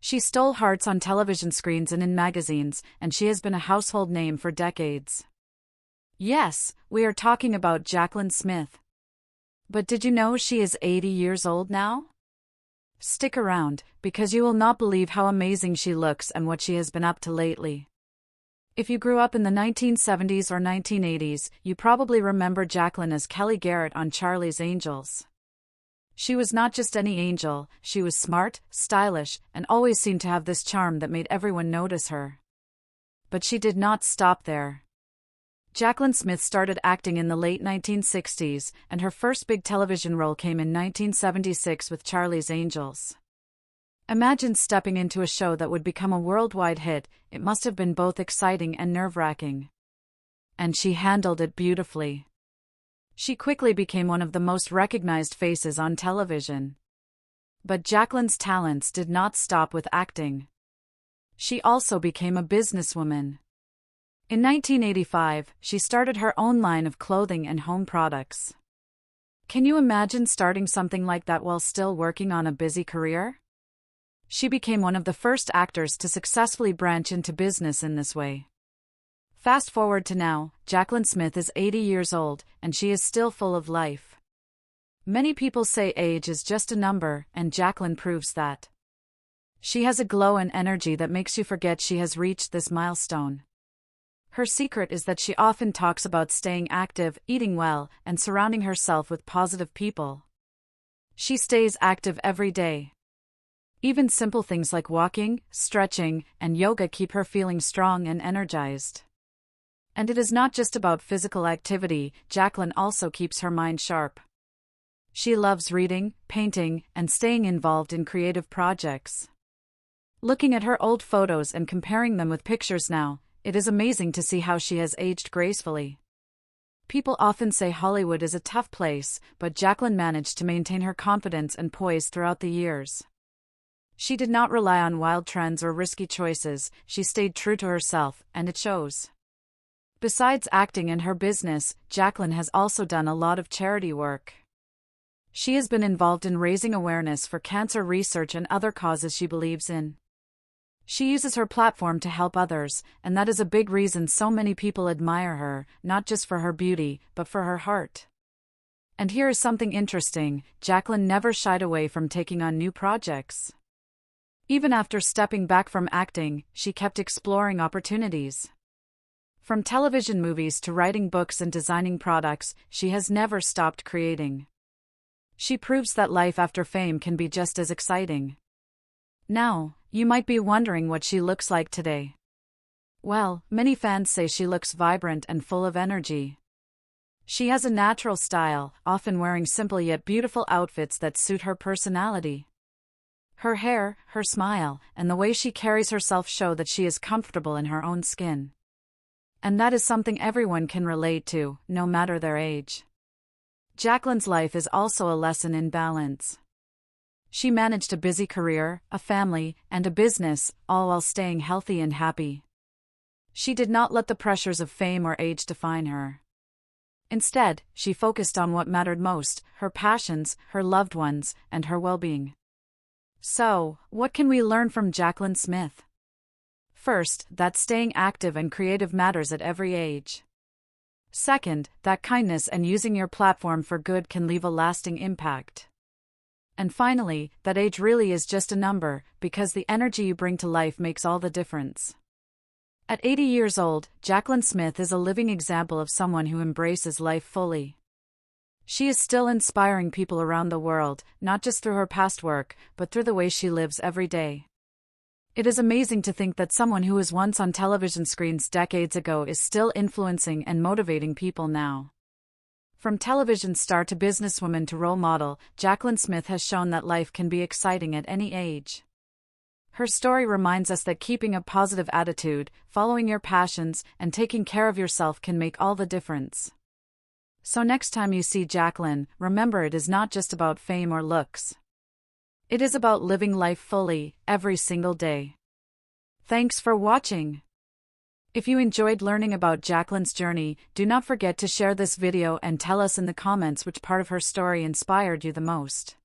She stole hearts on television screens and in magazines, and she has been a household name for decades. Yes, we are talking about Jaclyn Smith. But did you know she is 80 years old now? Stick around, because you will not believe how amazing she looks and what she has been up to lately. If you grew up in the 1970s or 1980s, you probably remember Jaclyn as Kelly Garrett on Charlie's Angels. She was not just any angel, she was smart, stylish, and always seemed to have this charm that made everyone notice her. But she did not stop there. Jaclyn Smith started acting in the late 1960s, and her first big television role came in 1976 with Charlie's Angels. Imagine stepping into a show that would become a worldwide hit. It must have been both exciting and nerve-wracking. And she handled it beautifully. She quickly became one of the most recognized faces on television. But Jaclyn's talents did not stop with acting. She also became a businesswoman. In 1985, she started her own line of clothing and home products. Can you imagine starting something like that while still working on a busy career? She became one of the first actors to successfully branch into business in this way. Fast forward to now, Jaclyn Smith is 80 years old, and she is still full of life. Many people say age is just a number, and Jaclyn proves that. She has a glow and energy that makes you forget she has reached this milestone. Her secret is that she often talks about staying active, eating well, and surrounding herself with positive people. She stays active every day. Even simple things like walking, stretching, and yoga keep her feeling strong and energized. And it is not just about physical activity, Jaclyn also keeps her mind sharp. She loves reading, painting, and staying involved in creative projects. Looking at her old photos and comparing them with pictures now, it is amazing to see how she has aged gracefully. People often say Hollywood is a tough place, but Jaclyn managed to maintain her confidence and poise throughout the years. She did not rely on wild trends or risky choices, she stayed true to herself, and it shows. Besides acting and her business, Jaclyn has also done a lot of charity work. She has been involved in raising awareness for cancer research and other causes she believes in. She uses her platform to help others, and that is a big reason so many people admire her, not just for her beauty, but for her heart. And here is something interesting, Jaclyn never shied away from taking on new projects. Even after stepping back from acting, she kept exploring opportunities. From television movies to writing books and designing products, she has never stopped creating. She proves that life after fame can be just as exciting. Now, you might be wondering what she looks like today. Well, many fans say she looks vibrant and full of energy. She has a natural style, often wearing simple yet beautiful outfits that suit her personality. Her hair, her smile, and the way she carries herself show that she is comfortable in her own skin. And that is something everyone can relate to, no matter their age. Jaclyn's life is also a lesson in balance. She managed a busy career, a family, and a business, all while staying healthy and happy. She did not let the pressures of fame or age define her. Instead, she focused on what mattered most, her passions, her loved ones, and her well-being. So, what can we learn from Jaclyn Smith? First, that staying active and creative matters at every age. Second, that kindness and using your platform for good can leave a lasting impact. And finally, that age really is just a number, because the energy you bring to life makes all the difference. At 80 years old, Jaclyn Smith is a living example of someone who embraces life fully. She is still inspiring people around the world, not just through her past work, but through the way she lives every day. It is amazing to think that someone who was once on television screens decades ago is still influencing and motivating people now. From television star to businesswoman to role model, Jaclyn Smith has shown that life can be exciting at any age. Her story reminds us that keeping a positive attitude, following your passions, and taking care of yourself can make all the difference. So next time you see Jaclyn, remember it is not just about fame or looks. It is about living life fully, every single day. Thanks for watching. If you enjoyed learning about Jaclyn's journey, do not forget to share this video and tell us in the comments which part of her story inspired you the most.